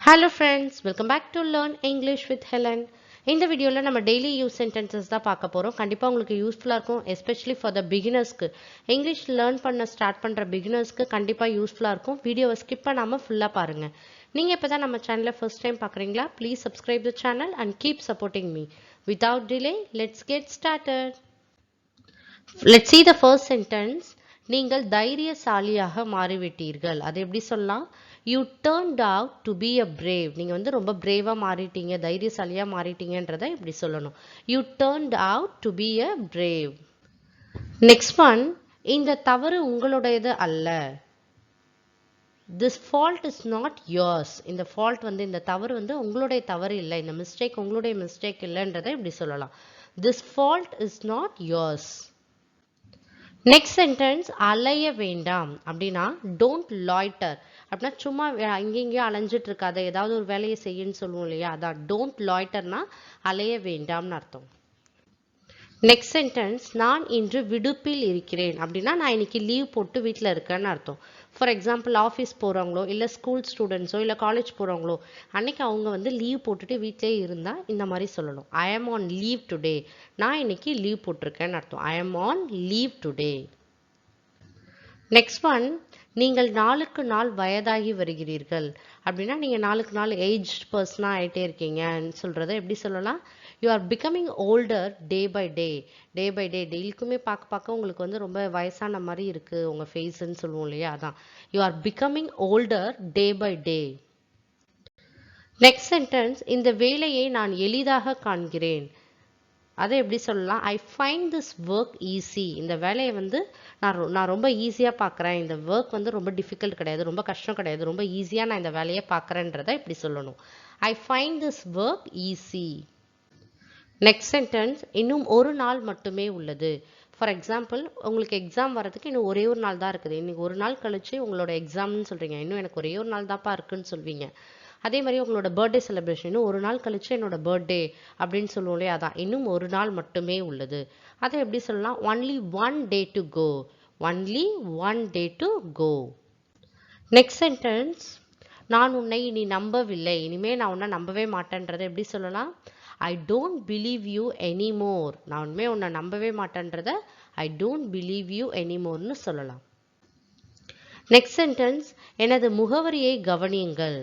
Hello friends, welcome back to Learn English with Helen. இந்த வீடியோவில் நம்ம டெய்லி யூஸ் சென்டென்சஸ் தான் பார்க்க போகிறோம். கண்டிப்பாக உங்களுக்கு யூஸ்ஃபுல்லாக இருக்கும், எஸ்பெஷலி ஃபார் த பிகினர்ஸ்க்கு. இங்கிலீஷ் லேர்ன் பண்ண ஸ்டார்ட் பண்ணுற பிகினர்ஸ்க்கு கண்டிப்பாக யூஸ்ஃபுல்லாக இருக்கும். வீடியோவை ஸ்கிப் பண்ணாமல் ஃபுல்லாக பாருங்கள். நீங்கள் இப்போ தான் நம்ம சேனலை ஃபர்ஸ்ட் டைம் பார்க்குறீங்களா? Please subscribe the channel and keep supporting me. Without delay, let's get started. Let's see the first sentence. நீங்கள் தைரியசாலியாக மாறிவிட்டீர்கள். அது எப்படி சொல்லலாம்? You turned out to be a brave. நீங்கள் வந்து ரொம்ப பிரேவாக மாறிட்டீங்க, தைரியசாலியாக மாறிட்டீங்கன்றதை இப்படி சொல்லணும். You turned out to be a brave. Next one. இந்த தவறு உங்களுடையது அல்ல. This fault is not yours. இந்த fault வந்து இந்த தவறு வந்து உங்களுடைய தவறு இல்லை, இந்த மிஸ்டேக் உங்களுடைய மிஸ்டேக் இல்லைன்றதை இப்படி சொல்லலாம். This fault is not yours. Next sentence அலைய வேண்டாம் அப்படின்னா டோன்ட் லாய்டர் அப்படின்னா சும்மா அங்கேயும் அலைஞ்சிட்டு இருக்காத, ஏதாவது ஒரு வேலையை செய்யுன்னு சொல்லுவோம் இல்லையா, அதான் டோன்ட் லாய்டர்னா அலைய வேண்டாம்னு அர்த்தம். நெக்ஸ்ட் சென்டென்ஸ் நான் இன்று விடுப்பில் இருக்கிறேன் அப்படின்னா நான் இன்னைக்கு லீவ் போட்டு வீட்டில் இருக்கேன்னு அர்த்தம். ஃபார் எக்ஸாம்பிள் ஆஃபீஸ் போகிறவங்களோ இல்லை ஸ்கூல் ஸ்டூடெண்ட்ஸோ இல்லை காலேஜ் போகிறவங்களோ அன்னைக்கு அவங்க வந்து லீவ் போட்டுட்டு வீட்டிலே இருந்தால் இந்த மாதிரி சொல்லணும். ஐ ஆம் ஆன் லீவ் டுடே. நான் இன்னைக்கு லீவ் போட்டிருக்கேன்னு அர்த்தம். I am on leave today. Next one. நீங்கள் நாளுக்கு நாள் வயதாகி வருகிறீர்கள் அப்படின்னா நீங்கள் நாளுக்கு நாள் ஏஜ்ட் பர்சனாக ஆகிட்டே இருக்கீங்கன்னு சொல்கிறத எப்படி சொல்லலாம்? You are becoming older day by day. Day by day டெய்லிக்குமே பார்க்க பார்க்க உங்களுக்கு வந்து ரொம்ப வயசான மாதிரி இருக்குது உங்கள் ஃபேஸ்ன்னு சொல்லுவோம் இல்லையா, அதான் you are becoming older day by day. Next sentence இந்த வேலையை நான் எளிதாக காண்கிறேன். அதை எப்படி சொல்லலாம்? I find this work easy. இந்த வேலையை வந்து நான் ரொம்ப ஈஸியாக பார்க்குறேன், இந்த ஒர்க் வந்து ரொம்ப டிஃபிகல்ட் கிடையாது, ரொம்ப கஷ்டம் கிடையாது, ரொம்ப ஈஸியாக நான் இந்த வேலையை பார்க்குறேன்றதை இப்படி சொல்லணும். ஐ find this work easy. Next sentence இன்னும் ஒரு நாள் மட்டுமே உள்ளது. ஃபார் எக்ஸாம்பிள் உங்களுக்கு எக்ஸாம் வரதுக்கு இன்னும் ஒரே ஒரு நாள் தான் இருக்குது. இன்னைக்கு ஒரு நாள் கழிச்சு உங்களோட எக்ஸாம்னு சொல்கிறீங்க, இன்னும் எனக்கு ஒரே ஒரு நாள் தான்ப்பா இருக்குன்னு சொல்வீங்க. அதே மாதிரி உங்களோட பர்த்டே செலிப்ரேஷன் இன்னும் ஒரு நாள் கழிச்சு என்னோட பர்த்டே அப்படின்னு சொல்லுவோம் இல்லையா, அதான் இன்னும் ஒரு நாள் மட்டுமே உள்ளது. அதை எப்படி சொல்லலாம்? Only one day to go. Only one day to go. Next sentence நான் உன்னை இனி நம்பவில்லை, இனிமே நான் உன்னை நம்பவே மாட்டேன்றதை எப்படி சொல்லலாம்? I don't believe you anymore. நான் உண்மையே உன்னை நம்பவே மாட்டேன்றதை ஐ டோன்ட் பிலீவ் யூ எனிமோர்னு சொல்லலாம். நெக்ஸ்ட் சென்டென்ஸ் எனது முகவரியை கவனியுங்கள்.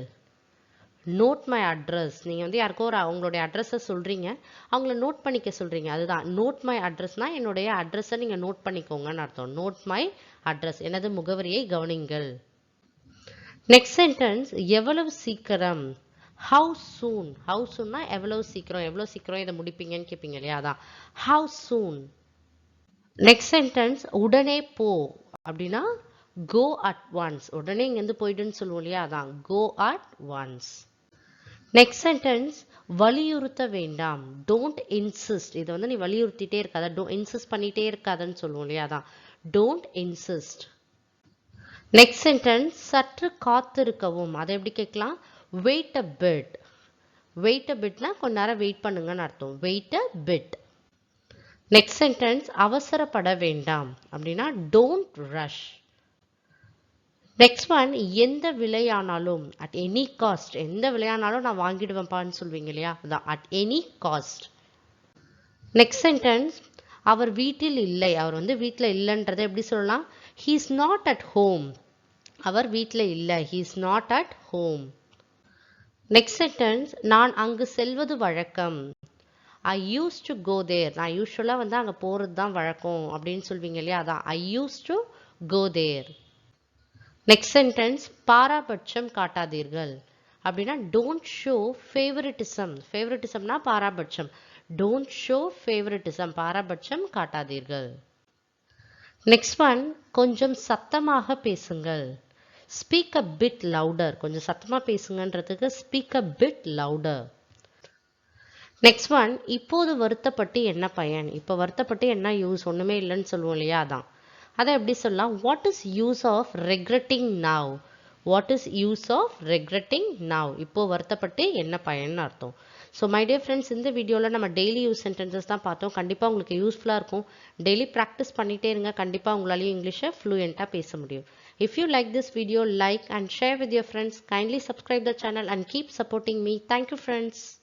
Note my address. நீங்கள் வந்து யாருக்கோ அவங்களுடைய அட்ரஸை சொல்கிறீங்க, அவங்கள நோட் பண்ணிக்க சொல்கிறீங்க, அதுதான் நோட் மை அட்ரஸ்னால் என்னுடைய அட்ரஸை நீங்கள் நோட் பண்ணிக்கோங்கன்னு அர்த்தம். நோட் மை அட்ரஸ், எனது முகவரியை கவனிங்கள். நெக்ஸ்ட் சென்டென்ஸ் எவ்வளவு சீக்கிரம். How soon. ஹவு சூன்னா எவ்வளவு சீக்கிரம், எவ்வளோ சீக்கிரம் இதை முடிப்பீங்கன்னு கேட்பீங்க இல்லையா, அதான் ஹவு சூன். நெக்ஸ்ட் சென்டென்ஸ் உடனே போ அப்படின்னா கோ அட் ஒன்ஸ். உடனே இங்கேருந்து போயிடுன்னு சொல்லுவோம் இல்லையா, அதான் go at once. Next sentence வலியுறுத்த வேண்டாம். Don't insist. இதை வந்து நீ வலியுறுத்திட்டே இருக்காத, இன்சிஸ்ட் பண்ணிட்டே இருக்காதன்னு சொல்லுவோம் இல்லையா, அதான் டோன்ட் இன்சிஸ்ட். நெக்ஸ்ட் சென்டென்ஸ் சற்று காத்திருக்கவும். அதை எப்படி கேட்கலாம்? Wait a bit. Wait a பிட்னா கொஞ்ச நேரம் வெயிட் பண்ணுங்கன்னு அர்த்தம். Wait a bit. Next sentence அவசரப்பட வேண்டாம் அப்படின்னா டோன்ட் ரஷ். நெக்ஸ்ட் ஒன் எந்த விலையானாலும். At any cost. எந்த விலையானாலும் நான் வாங்கிடுவேன்ப்பான்னு சொல்வீங்க இல்லையா, அதான் at any cost. Next sentence அவர் வீட்டில் இல்லை. அவர் வந்து வீட்டில் இல்லைன்றதை எப்படி சொல்லலாம்? He is not at home. அவர் வீட்டில் இல்லை, he is not at home. Next sentence நான் அங்கு செல்வது வழக்கம். I use to go there. நான் யூஸ்வலாக வந்து அங்கே போகிறது தான் வழக்கம் அப்படின்னு சொல்வீங்க இல்லையா, அதான் I use to go there. Next sentence பாராபட்சம் காட்டாதீர்கள் அப்படின்னா டோன்ட் ஷோ ஃபேவரட்டிசம். ஃபேவரட்டிசம்னா பாராபட்சம். டோன்ட் ஷோ ஃபேவரட்டிசம், பாராபட்சம் காட்டாதீர்கள். நெக்ஸ்ட் ஒன் கொஞ்சம் சத்தமாக பேசுங்கள். Speak a bit louder. கொஞ்சம் சத்தமாக பேசுங்கன்றதுக்கு speak a bit louder. Next one இப்போது வருத்தப்பட்டு என்ன பயன். இப்போ வருத்தப்பட்டு என்ன யூஸ், ஒன்றுமே இல்லைன்னு சொல்லுவோம் இல்லையா, அதான் அதை எப்படி சொல்லலாம்? What is use of regretting now. What is use of regretting now. இப்போ வருத்தப்பட்டு என்ன பயன்னு அர்த்தம். ஸோ மை டியர் ஃப்ரெண்ட்ஸ், இந்த வீடியோவில் நம்ம டெய்லி யூஸ் சென்டென்சஸ் தான் பார்த்தோம். கண்டிப்பாக உங்களுக்கு யூஸ்ஃபுல்லாக இருக்கும். டெய்லி ப்ராக்டிஸ் பண்ணிகிட்டே இருங்க, கண்டிப்பாக உங்களாலேயும் இங்கிலீஷை ஃப்ளூயண்ட்டாக பேச முடியும். If you like this video, like and share with your friends. Kindly subscribe the channel and keep supporting me. Thank you, friends.